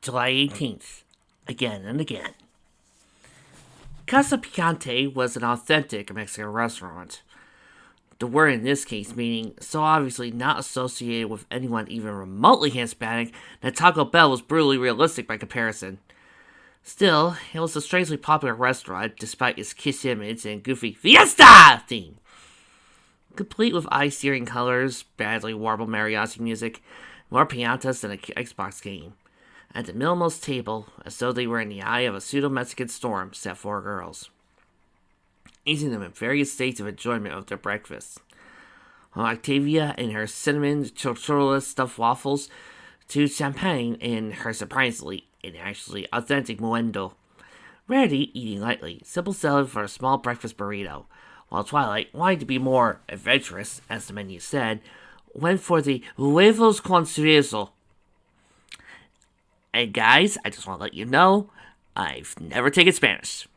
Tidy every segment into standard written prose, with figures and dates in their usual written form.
July 18th. Again and again. Casa Picante was an authentic Mexican restaurant. The word in this case meaning so obviously not associated with anyone even remotely Hispanic that Taco Bell was brutally realistic by comparison. Still, it was a strangely popular restaurant despite its kiss image and goofy fiesta theme. Complete with eye-searing colors, badly warbled mariachi music, more piñatas than an Xbox game. At the Milmo's table, as though they were in the eye of a pseudo-Mexican storm, sat four girls, eating them in various states of enjoyment of their breakfast. From Octavia in her cinnamon chocholata stuffed waffles to Champagne in her surprisingly and actually authentic muendo. Rarity eating lightly, simple salad for a small breakfast burrito, while Twilight, wanting to be more adventurous, as the menu said, went for the huevos con chorizo. And guys, I just want to let you know, I've never taken Spanish.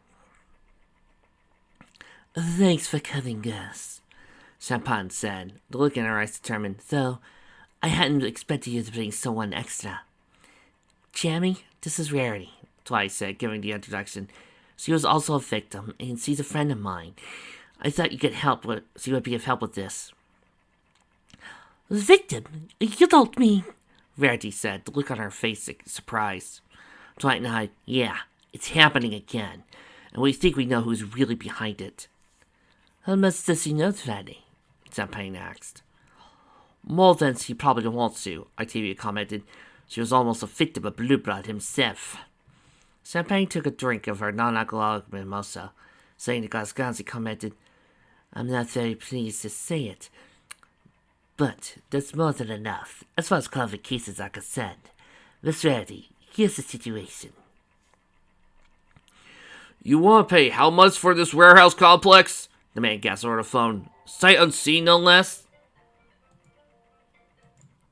Thanks for coming, Gus, Champagne said, the look in her eyes determined, though I hadn't expected you to bring someone extra. Jamie, this is Rarity, Twilight said, giving the introduction. She was also a victim, and she's a friend of mine. I thought you could she would be of help with this. Victim? You don't mean... Rarity said, the look on her face surprised. Twilight nodded. Yeah, it's happening again, and we think we know who's really behind it. How much does he know, Twilight? Champagne asked. More than he probably wants to, Octavia commented. She was almost a victim of Blue Blood himself. Champagne took a drink of her non-alcoholic mimosa. Saying to Glasganzi commented, I'm not very pleased to say it, but that's more than enough, as far as qualifications are concerned. Miss Rarity, here's the situation. You want to pay how much for this warehouse complex? The man gasped over the phone. Sight unseen, no less?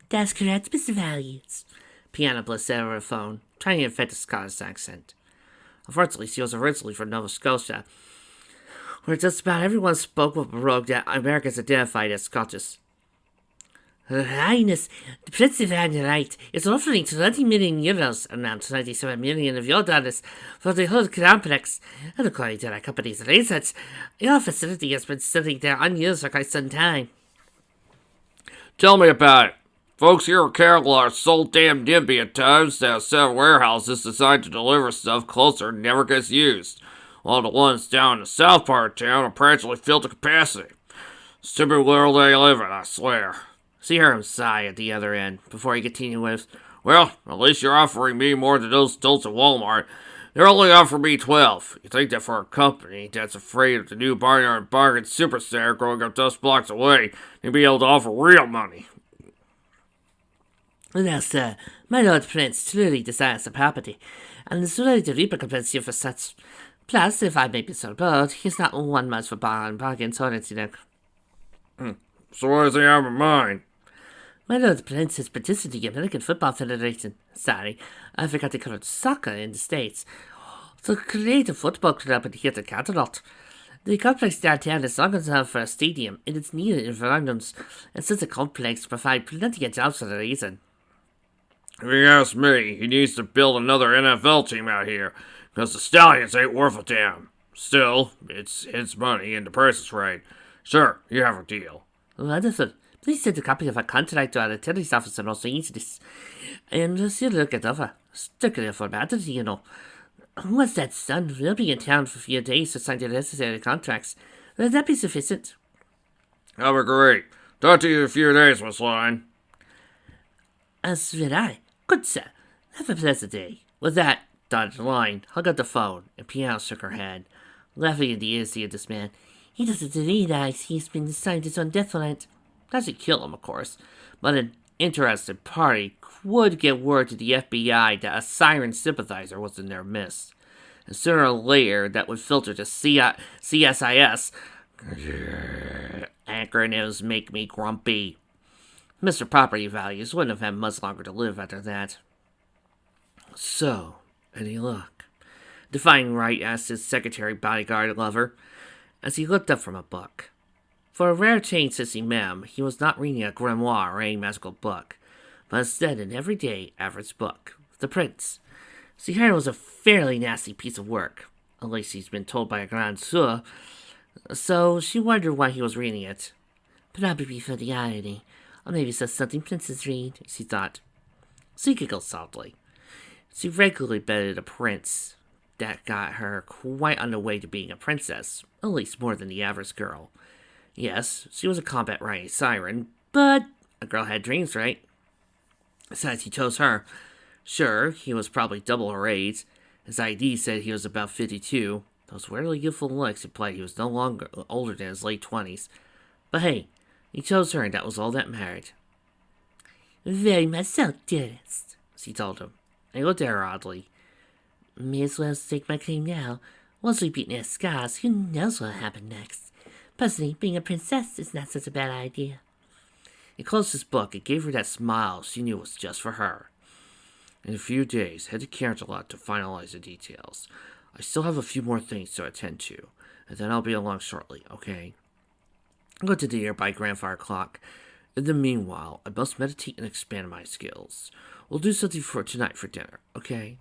That's correct, Mr. Values, Piano Bliss said over the phone, trying to infect a Scottish accent. Unfortunately, she was originally from Nova Scotia, where just about everyone spoke with a brogue that Americans identified as Scottish. Her Highness, the Prince of Anurite is offering 20 million euros, around 27 million of your dollars, for the whole complex, and according to the company's research, your facility has been sitting there unused for quite some time. Tell me about it. Folks here in Carroll are so damn nimby at times that a set of warehouses designed to deliver stuff closer never gets used, while the ones down in the south part of town are practically filled to capacity. Stupid world they live in, I swear. She heard him sigh at the other end, before he continued with, Well, at least you're offering me more than those adults at Walmart. They're only offering me 12. You think that for a company that's afraid of the new Barnyard Bargain Supercenter growing up just blocks away, they'd be able to offer real money. Now, sir, my Lord Prince truly desires the property, and is ready to recompense you for such. Plus, if I may be so bold, he's not one much for bargains or anything. So what does he have in mind? My Lord Prince is petitioning the American Football Federation. Sorry, I forgot to call it soccer in the States. To create a football club here at Canterlot. The complex downtown is long enough for a stadium, and it's needed in Verondums, and such a complex provide plenty of jobs for the reason. If you ask me, he needs to build another NFL team out here, because the Stallions ain't worth a damn. Still, it's his money, and the price is right. Sure, you have a deal. Wonderful. Please send a copy of our contract to our attorney's office in Los Angeles, and she'll look it over. Strictly a formality, you know. Once that's done, we'll be in town for a few days to sign the necessary contracts. Will that be sufficient? That'll be great. Talk to you in a few days, Miss Line. As will I. Good sir. Have a pleasant day. With that, Dodge Line hung up the phone, and Piano shook her head, laughing in the ears of this man. He doesn't realize he's been assigned his own death warrant. Doesn't kill him, of course, but an interested party would get word to the FBI that a Siren sympathizer was in their midst. And sooner or later, that would filter to CSIS. Acronyms make me grumpy. Mr. Property Values wouldn't have had much longer to live after that. So, any luck? Defying Wright asked his secretary bodyguard lover, as he looked up from a book. For a rare change since he met him, he was not reading a grimoire or any magical book, but instead an everyday, average book, the prince. See, her was a fairly nasty piece of work, at least he's been told by a Grand Sir, so she wondered why he was reading it. Probably for the irony, or maybe so something princes read, she thought. She giggled softly. She regularly betted a prince that got her quite on the way to being a princess, at least more than the average girl. Yes, she was a combat-riding siren, but a girl had dreams, right? Besides, he chose her. Sure, he was probably double her age. His ID said he was about 52. Those weirdly youthful looks implied he was no longer older than his late 20s. But hey, he chose her and that was all that mattered. Very much so, dearest, she told him. And he looked at her oddly. May as well stake my claim now. Once we've beaten our scars, who knows what'll happen next? Personally, being a princess is not such a bad idea. He closed his book and gave her that smile she knew was just for her. In a few days, head to Camelot to finalize the details. I still have a few more things to attend to, and then I'll be along shortly, okay? Go to the nearby grandfather clock. In the meanwhile, I must meditate and expand my skills. We'll do something for tonight for dinner, okay?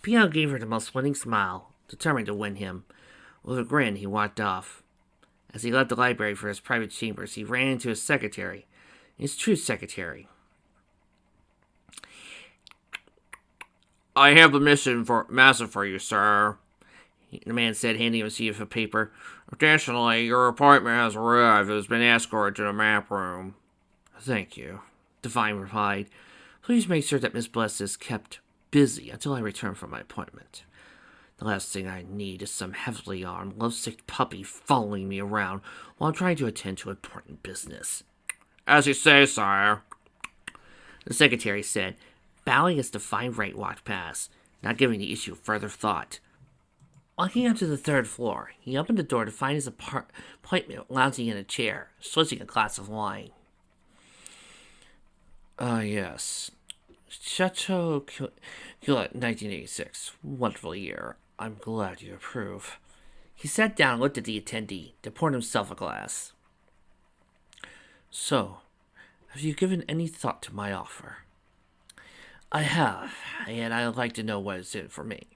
Piano gave her the most winning smile, determined to win him. With a grin, he walked off. As he left the library for his private chambers, he ran into his secretary. His true secretary. I have a massive for you, sir, the man said, handing him a sheet of paper. Additionally, your appointment has arrived and has been escorted to the map room. Thank you, Divine replied. Please make sure that Miss Bliss is kept busy until I return from my appointment. The last thing I need is some heavily armed, lovesick puppy following me around while I'm trying to attend to important business. As you say, sire, the secretary said, bowing as the fine right walked past, not giving the issue further thought. Walking up to the third floor, he opened the door to find his appointment lounging in a chair, swishing a glass of wine. Yes. Chateau Quillet, 1986. Wonderful year. I'm glad you approve. He sat down and looked at the attendee, then poured himself a glass. So, have you given any thought to my offer? I have, and I'd like to know what is in it for me.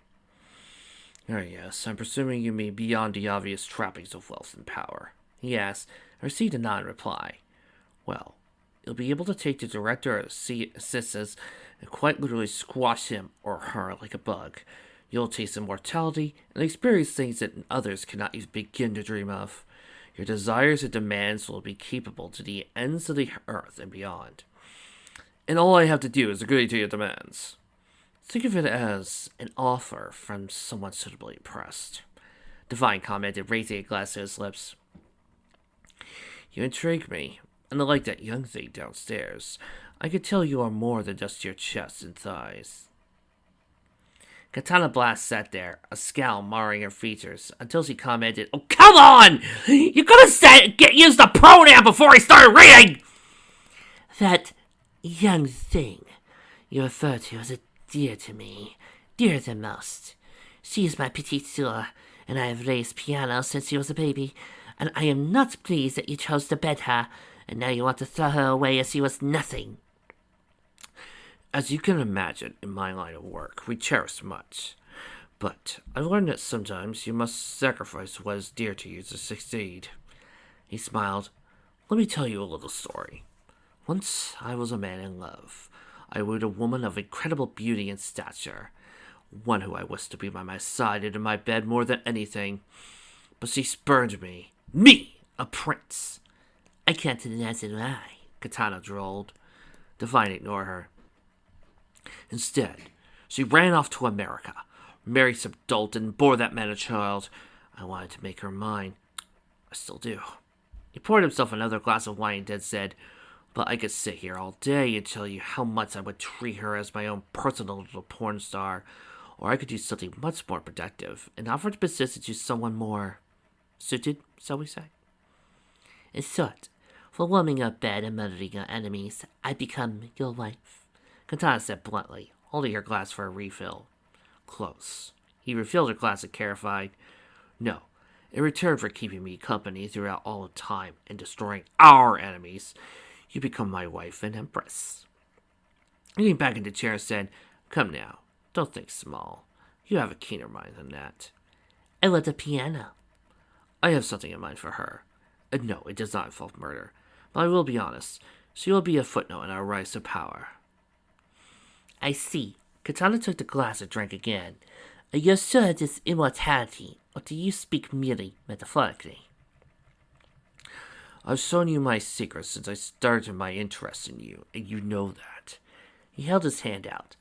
Oh yes, I'm presuming you mean beyond the obvious trappings of wealth and power, he asked, and received a nod in reply. Well, you'll be able to take the director of assistants and quite literally squash him or her like a bug. You'll taste immortality and experience things that others cannot even begin to dream of. Your desires and demands will be capable to the ends of the earth and beyond. And all I have to do is agree to your demands. Think of it as an offer from someone suitably impressed, Divine commented, raising a glass to his lips. You intrigue me, and like that young thing downstairs, I could tell you are more than just your chest and thighs. Katana Blast sat there, a scowl marring her features, until she commented, Oh, come on! You could have used the pronoun before I started reading! That young thing you refer to as a dear to me, dearer than most. She is my petite sœur, and I have raised Piano since she was a baby, and I am not pleased that you chose to bed her, and now you want to throw her away as she was nothing. As you can imagine, in my line of work, we cherish much. But I've learned that sometimes you must sacrifice what is dear to you to succeed. He smiled. Let me tell you a little story. Once I was a man in love. I wooed a woman of incredible beauty and stature, one who I wished to be by my side and in my bed more than anything. But she spurned me. Me, a prince. I can't imagine why, Katana drawled. Divine ignored her. Instead, she ran off to America, married some dolt, and bore that man a child. I wanted to make her mine. I still do. He poured himself another glass of wine and then said, But I could sit here all day and tell you how much I would treat her as my own personal little porn star, or I could do something much more productive and offer the position to someone more suited, shall we say? In short, for warming your bed and murdering your enemies, I become your wife, Katana said bluntly, holding her glass for a refill. Close. He refilled her glass and clarified, No, in return for keeping me company throughout all the time and destroying our enemies, you become my wife and empress. Leaning back in the chair said, Come now, Don't think small. You have a keener mind than that. I want a piano. I have something in mind for her. No, it does not involve murder. But I will be honest. She will be a footnote in our rise to power. I see. Katana took the glass and drank again. You're sure it is immortality, or do you speak merely metaphorically? I've shown you my secrets since I started my interest in you, and you know that. He held his hand out.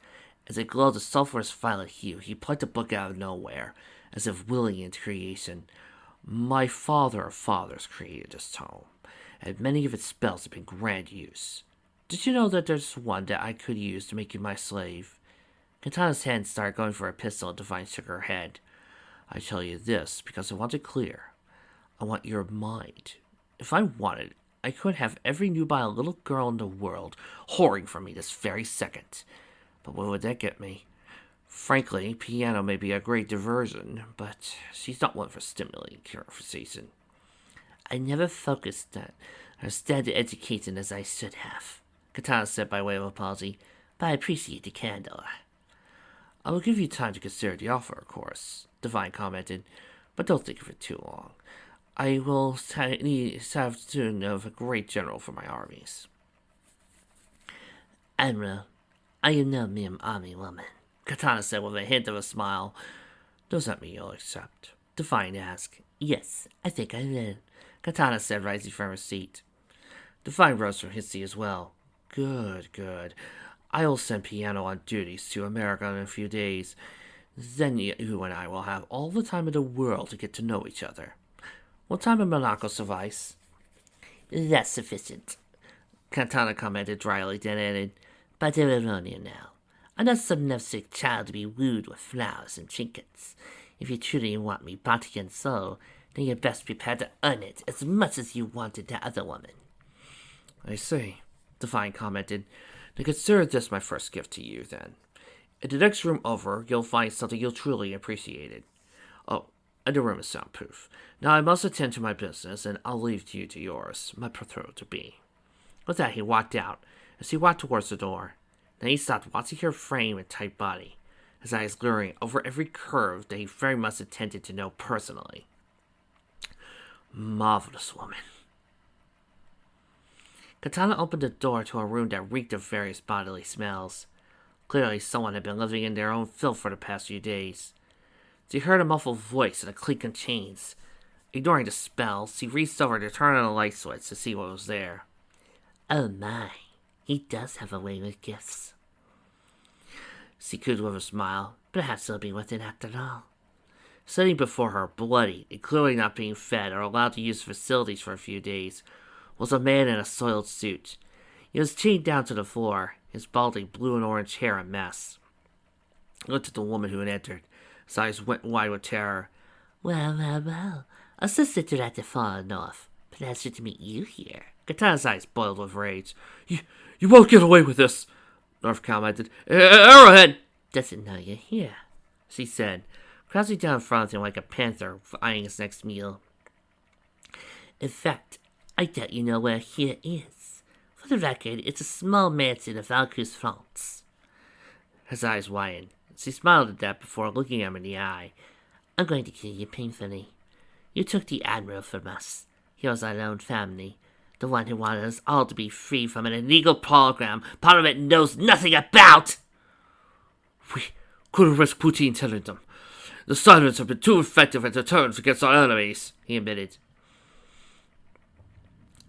As it glowed a sulphurous violet hue, he plucked a book out of nowhere, as if willing into creation. My father of fathers created this tome, and many of its spells have been grand use. Did you know that there's one that I could use to make you my slave? Katana's hand started going for a pistol, and Divine shook her head. I tell you this because I want it clear. I want your mind. If I wanted, I could have every nubile little girl in the world whoring for me this very second. But what would that get me? Frankly, piano may be a great diversion, but she's not one for stimulating conversation. I never focused on or studied education as I should have, Katana said by way of apology, but I appreciate the candor. I will give you time to consider the offer, of course, Divine commented, but don't think of it too long. I will have soon of a great general for my armies. Admiral, I am no mere army woman, Katana said with a hint of a smile. Does that mean you'll accept? Divine asked. Yes, I think I will, Katana said, rising from her seat. Divine rose from his seat as well. Good, good. I will send Piano on duties to America in a few days. Then you and I will have all the time in the world to get to know each other. Will time in Monaco suffice? That's sufficient, Katana commented dryly, then added, but I will warn you now. I'm not some lovesick child to be wooed with flowers and trinkets. If you truly want me body and soul, then you're best prepared to earn it as much as you wanted that other woman. I see, Divine commented. Then consider this my first gift to you, then. In the next room over, you'll find something you'll truly appreciate it. Oh, and the room is soundproof. Now I must attend to my business, and I'll leave you to yours, my betrothed-to-be. With that, he walked out. As he walked towards the door, then he stopped, watching her frame and tight body, his eyes glaring over every curve that he very much intended to know personally. Marvelous woman. Katana opened the door to a room that reeked of various bodily smells. Clearly, someone had been living in their own filth for the past few days. She heard a muffled voice and a clink of chains. Ignoring the spell, she reached over to turn on the light switch to see what was there. Oh my, he does have a way with gifts. She cooed with a smile. Perhaps he'll be with it after all. Sitting before her, bloody and clearly not being fed or allowed to use facilities for a few days, was a man in a soiled suit. He was chained down to the floor, his balding blue and orange hair a mess. He looked at the woman who had entered. His eyes went wide with terror. Well. A sister at the far north. Pleasure to meet you here. Katana's eyes boiled with rage. You won't get away with this, North commented. Arrowhead doesn't know you're here, she said, crouching down in front of him like a panther eyeing his next meal. In fact, I doubt you know where here is. For the record, it's a small mansion of Valcouse, France. His eyes widened. She smiled at that before looking him in the eye. I'm going to kill you painfully. You took the Admiral from us. He was our own family. The one who wanted us all to be free from an illegal program Parliament knows nothing about! We couldn't risk Poutine telling them. The silence have been too effective as deterrents against our enemies, he admitted.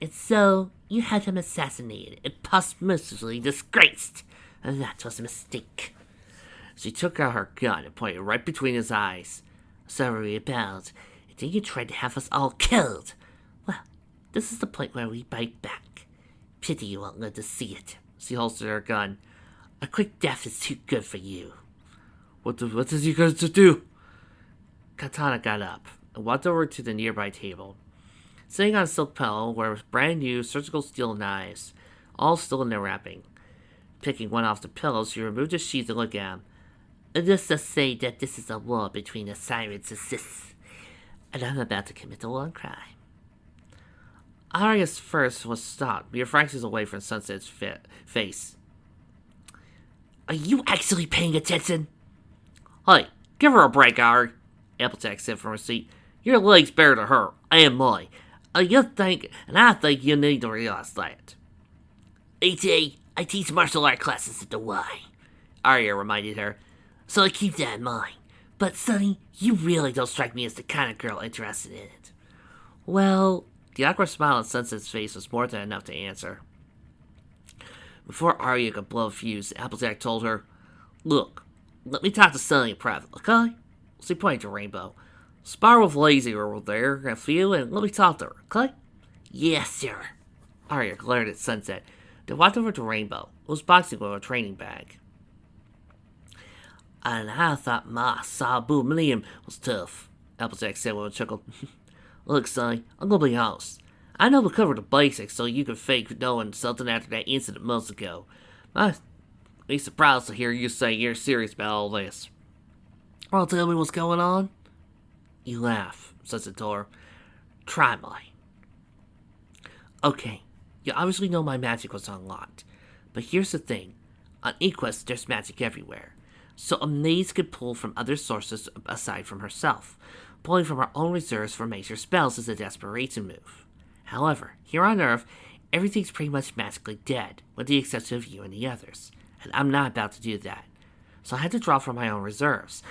And so, you had him assassinated and posthumously disgraced. And that was a mistake. She took out her gun and pointed right between his eyes. So we rebelled, and then you tried to have us all killed. Well, this is the point where we bite back. Pity you won't live to see it. She holstered her gun. A quick death is too good for you. What is he going to do? Katana got up and walked over to the nearby table. Sitting on a silk pillow were brand new surgical steel knives, all still in their wrapping. Picking one off the pillow, she removed the sheath and looked at him. Let's just say that this is a war between the Sirens and Sith, and I'm about to commit a war crime. Arius first was stopped, mere fractions away from Sunset's face. Are you actually paying attention? Hey, give her a break, Ari, Applejack said from her seat. Your leg's better to her, and mine. I think you need to realize that. E.T., I teach martial art classes at the Y, Arya reminded her, so I keep that in mind. But, Sonny, you really don't strike me as the kind of girl interested in it. Well, the awkward smile on Sunset's face was more than enough to answer. Before Arya could blow a fuse, Applejack told her, Look, let me talk to Sonny in private, okay? She pointed to Rainbow. Spar with Lazy over there, a few, and let me talk to her, okay? Yes, sir. Arya glared at Sunset, then walked over to Rainbow, who was boxing with a training bag. And I thought my Sabu Millennium was tough, Applejack said with a chuckle. Look, Sonny, I'm gonna be honest. I know we covered the basics so you can fake knowing something after that incident months ago. I'd be surprised to hear you say you're serious about all this. Well, tell me what's going on? You laugh, says the door. Try mine. Okay, you obviously know my magic was unlocked. But here's the thing. On Equest, there's magic everywhere. So a maze could pull from other sources aside from herself. Pulling from her own reserves for major spells is a desperation move. However, here on Earth, everything's pretty much magically dead, with the exception of you and the others. And I'm not about to do that. So I had to draw from my own reserves.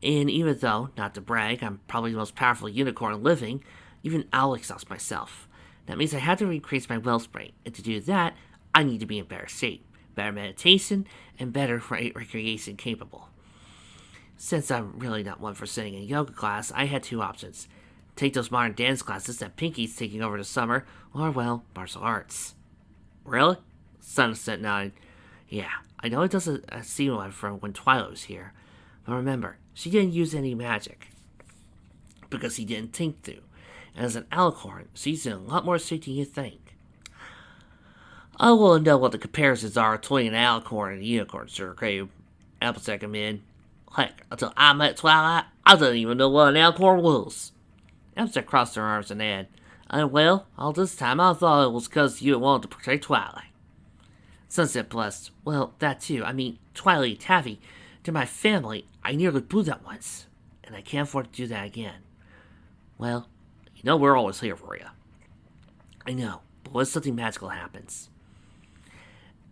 And even though, not to brag, I'm probably the most powerful unicorn living, even I'll exhaust myself. That means I had to increase my wellspring, and to do that, I need to be in better shape, better meditation, and better recreation capable. Since I'm really not one for sitting in yoga class, I had two options. Take those modern dance classes that Pinky's taking over this summer, or, well, martial arts. Really? Sunset nodded. Yeah, I know it doesn't seem like from when Twilight was here, but remember, she didn't use any magic, because he didn't think to. And as an alicorn, she's in a lot more shape than you think. I want to know what the comparisons are between an alicorn and a unicorn, Sir Crave. Applejack him in. Heck, until I met Twilight, I didn't even know what an alicorn was. Applejack crossed her arms and added, And well, all this time I thought it was because you wanted to protect Twilight. Sunset blushed. Well, that too. I mean, Twilight and Taffy, they're my family. I nearly blew that once, and I can't afford to do that again. Well, you know we're always here for you. I know, but what if something magical happens?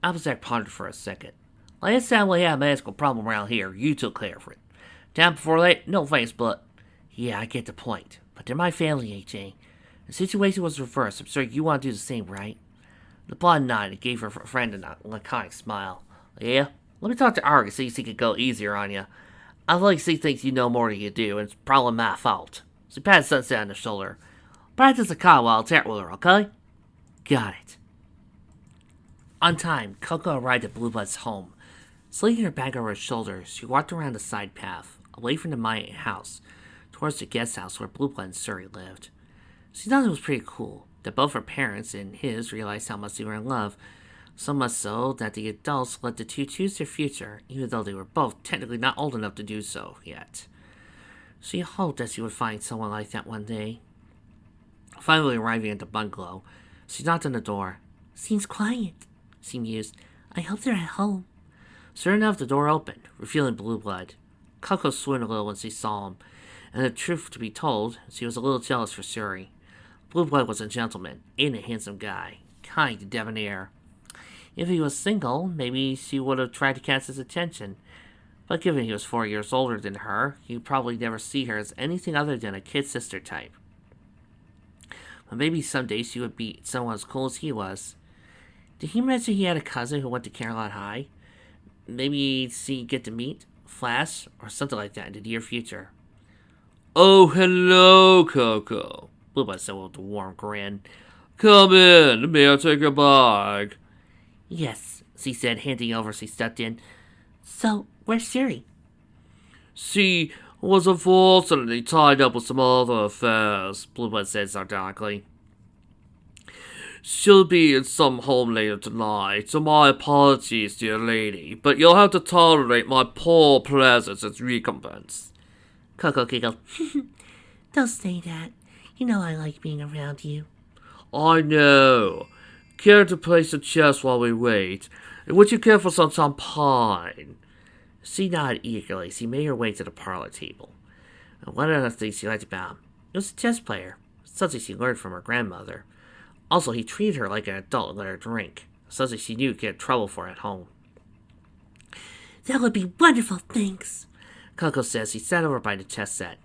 Applejack pondered for a second. Last time we had a magical problem around here, you took care of it. Time before that, no thanks, but... Yeah, I get the point. But they're my family, AJ. The situation was reversed. I'm sure you want to do the same, right? The blonde nodded and gave her friend a laconic smile. Yeah? Let me talk to Argus so he can go easier on you. I like to see things you know more than you do, and it's probably my fault. She patted Sunset on the shoulder. Practice a call while I'll chat with her, okay? Got it. On time, Coco arrived at Blueblood's home. Slinging her bag over her shoulder, she walked around the side path, away from the Maya house, towards the guest house where Blueblood and Suri lived. She thought it was pretty cool that both her parents and his realized how much they were in love, so much so that the adults let the two choose their future, even though they were both technically not old enough to do so yet. She hoped that she would find someone like that one day. Finally arriving at the bungalow, she knocked on the door. Seems quiet, she mused. I hope they're at home. Sure enough, the door opened, revealing Blueblood. Coco swooned a little when she saw him, and the truth to be told, she was a little jealous for Suri. Blueblood was a gentleman, and a handsome guy, kind and debonair. If he was single, maybe she would have tried to catch his attention. But given he was 4 years older than her, he'd probably never see her as anything other than a kid sister type. But maybe someday she would be someone as cool as he was. Did he mention he had a cousin who went to Caroline High? Maybe she'd get to meet Flash or something like that in the near future. Oh, hello, Coco, Blueblood said with a warm grin. Come in, may I take your bag? Yes, she said, handing over as she stepped in. So, where's Suri? She was unfortunately tied up with some other affairs, Blueblood said sardonically. She'll be in some home later tonight, so my apologies, dear lady, but you'll have to tolerate my poor presence as recompense. Coco giggled. Don't say that. You know I like being around you. I know. Care to place a chest while we wait? And would you care for some champagne? She nodded eagerly as he made her way to the parlor table. And one of the things she liked about him, he was a chess player, something she learned from her grandmother. Also, he treated her like an adult and let her drink, something she knew could get in trouble for at home. That would be wonderful, thanks, Coco says he sat over by the chess set.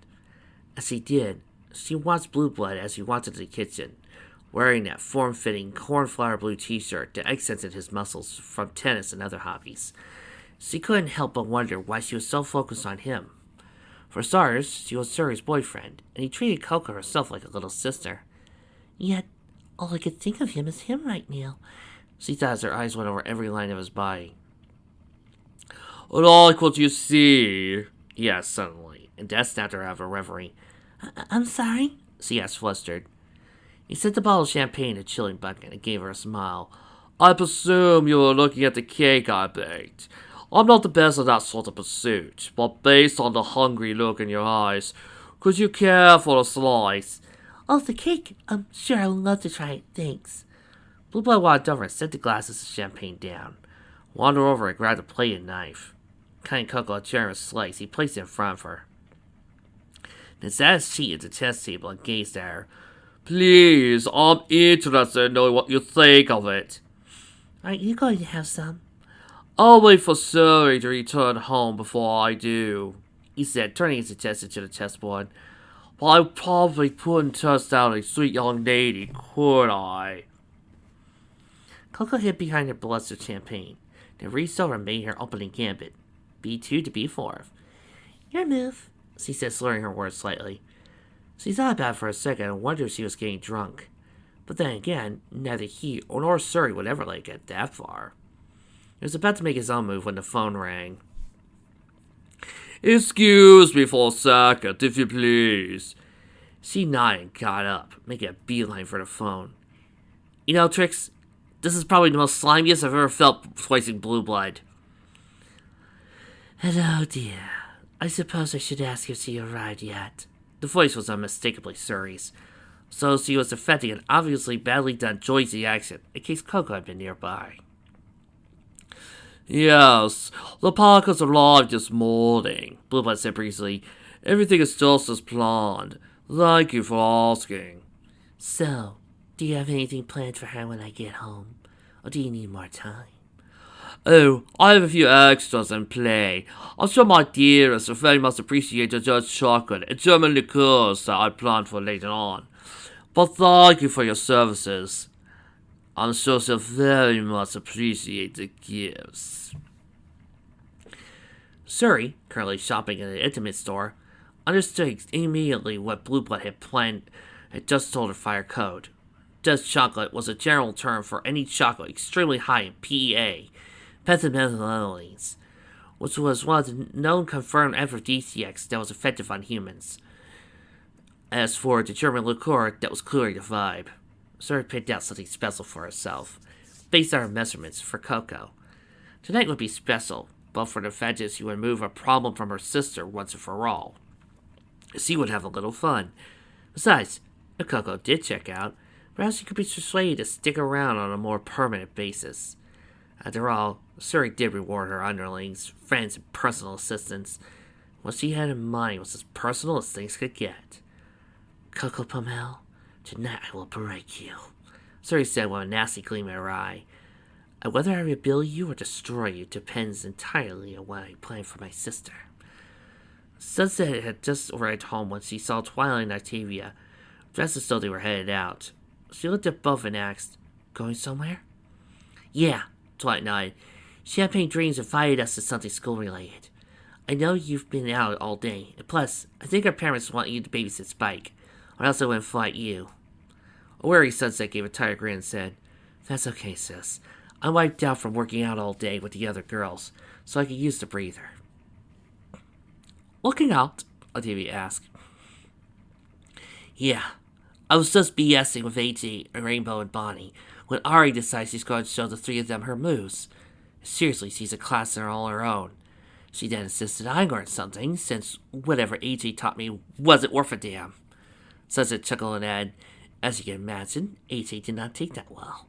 As he did, she watched Blue Blood as he walked into the kitchen, wearing that form-fitting cornflower blue t-shirt that accented his muscles from tennis and other hobbies. She couldn't help but wonder why she was so focused on him. For starters, she was Suri's boyfriend, and he treated Coco herself like a little sister. Yet, all I could think of him is him right now, she thought as her eyes went over every line of his body. I like what you see, he asked suddenly, and Dad snapped her out of her reverie. I'm sorry? She asked, flustered. He set the bottle of champagne in a chilling bucket and gave her a smile. I presume you were looking at the cake I baked. I'm not the best at that sort of pursuit, but based on the hungry look in your eyes, could you care for a slice? Oh, the cake? Sure, I would love to try it, thanks. Blue Blood walked over and set the glasses of champagne down. Wandered over and grabbed a plate and knife. Cutting Coco a generous slice, he placed it in front of her. Then sat his seat at the chess table and gazed at her. Please, I'm interested in knowing what you think of it. Are you going to have some? I'll wait for Suri to return home before I do, he said, turning his attention to the chessboard. But I probably couldn't turn down a sweet young lady, could I? Coco hid behind her glass of champagne, then reached over and made her opening gambit. B2 to B4. Your move, she said, slurring her words slightly. She thought about it for a second and wondered if she was getting drunk. But then again, neither he nor Suri would ever let it get that far. He was about to make his own move when the phone rang. Excuse me for a second, if you please. She nodded and got up, making a beeline for the phone. You know, Trix, this is probably the most slimiest I've ever felt voicing Blue Blood. Hello, dear. I suppose I should ask if she arrived yet. The voice was unmistakably Suri's, so she was affecting an obviously badly done Joycey accent in case Coco had been nearby. Yes, the Parkers arrived this morning, Blue Blood said briefly. Everything is just as planned. Thank you for asking. So, do you have anything planned for her when I get home? Or do you need more time? Oh, I have a few extras in play. I'm sure my dearest will very much appreciate the Dutch chocolate and German liqueurs that I planned for later on. But thank you for your services. I'm sure she'll very much appreciate the gifts. Suri, currently shopping at an intimate store, understood immediately what Blue Blood had just told her fire code. Dutch chocolate was a general term for any chocolate extremely high in PEA, pentamethylenones, which was one of the known confirmed aphrodisiacs that was effective on humans. As for the German liqueur, that was clearly the vibe. Suri picked out something special for herself, based on her measurements for Coco. Tonight would be special, but for the fact that she would remove a problem from her sister once and for all. She would have a little fun. Besides, if Coco did check out, perhaps she could be persuaded to stick around on a more permanent basis. After all, Suri did reward her underlings, friends, and personal assistants. What she had in mind was as personal as things could get. Coco Pommel, tonight I will break you, Suri said with a nasty gleam in her eye. And whether I rebuild you or destroy you depends entirely on what I plan for my sister. Sunset had just arrived home when she saw Twilight and Octavia, dressed as though they were headed out. She looked at both and asked, "Going somewhere?" "Yeah," Twilight nodded. "Champagne Dreams invited us to something school-related. I know you've been out all day, and plus, I think our parents want you to babysit Spike, or else I wouldn't fight you." A wary Sunset gave a tired grin and said, "That's okay, sis. I'm wiped out from working out all day with the other girls, so I could use the breather." "Looking out?" Octavia asked. "Yeah. I was just BSing with AT, Rainbow, and Bonnie when Ari decides she's going to show the three of them her moves. Seriously, she's a class in all her own. She then insisted I learn something, since whatever AT taught me wasn't worth a damn." Sunset chuckled and added, "As you can imagine, AT did not take that well."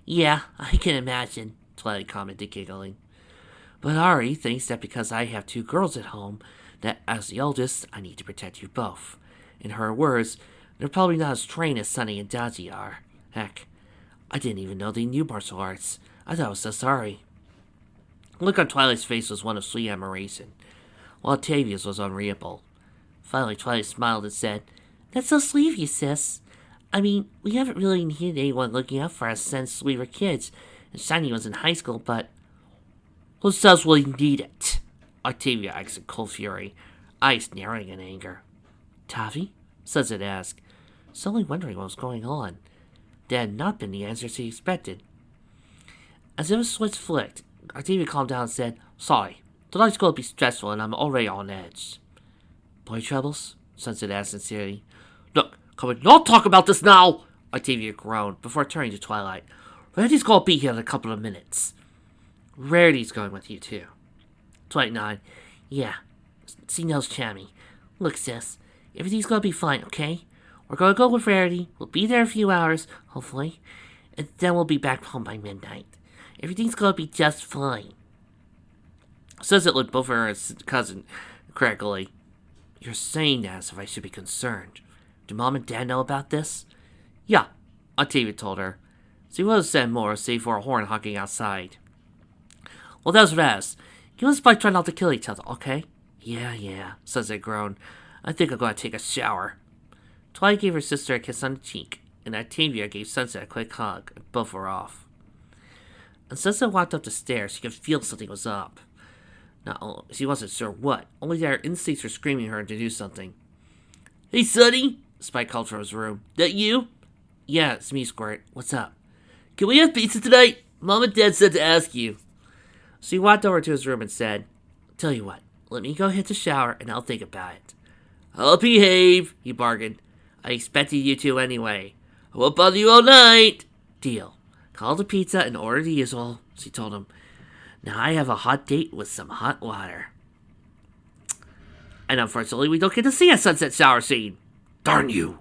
"Yeah, I can imagine," Twilight commented, giggling. But Ari thinks that because I have two girls at home, that as the oldest, I need to protect you both. In her words, they're probably not as trained as Sunny and Dodgy are. Heck, I didn't even know they knew martial arts. I thought it was just Ari. The look on Twilight's face was one of sweet admiration, while Octavia's was unreadable. Finally, Twilight smiled and said, "That's so sweet of you, sis. I mean, we haven't really needed anyone looking out for us since we were kids, and Shiny was in high school, but..." "Who says we need it?" Octavia asked in cold fury, eyes narrowing in anger. "Tavi?" Sunset asked, suddenly wondering what was going on. That had not been the answer she expected. As if a switch flicked, Octavia calmed down and said, "Sorry, tonight's going to be stressful and I'm already on edge." "Boy troubles?" Sunset asked sincerely. "Look, can we not talk about this now?" Octavia groaned before turning to Twilight. "Rarity's going to be here in a couple of minutes." "Rarity's going with you, too." Twilight nodded. "Yeah, she knows Chammy. Look, sis, everything's going to be fine, okay? We're going to go with Rarity. We'll be there in a few hours, hopefully. And then we'll be back home by midnight. Everything's going to be just fine." Sunset looked both at her and his cousin critically. "You're saying that as if I should be concerned. Do Mom and Dad know about this?" "Yeah," Octavia told her. She would have said more, save for a horn honking outside. "Well, that's Raz. You and Spike try not to kill each other, okay?" Yeah, Sunset groaned. "I think I'm going to take a shower." Twilight gave her sister a kiss on the cheek, and Octavia gave Sunset a quick hug, and both were off. As Sunset walked up the stairs, she could feel something was up. She wasn't sure what, only that her instincts were screaming her to do something. "Hey, Sonny!" Spike called from his room. "That you?" "Yeah, it's me, Squirt. What's up?" "Can we have pizza tonight? Mom and Dad said to ask you." So he walked over to his room and said, "Tell you what, let me go hit the shower and I'll think about it." "I'll behave," he bargained. "I expected you to anyway. I won't bother you all night." "Deal. Call the pizza and order the usual," she told him. "Now I have a hot date with some hot water." And unfortunately, we don't get to see a sunset shower scene. Darn you!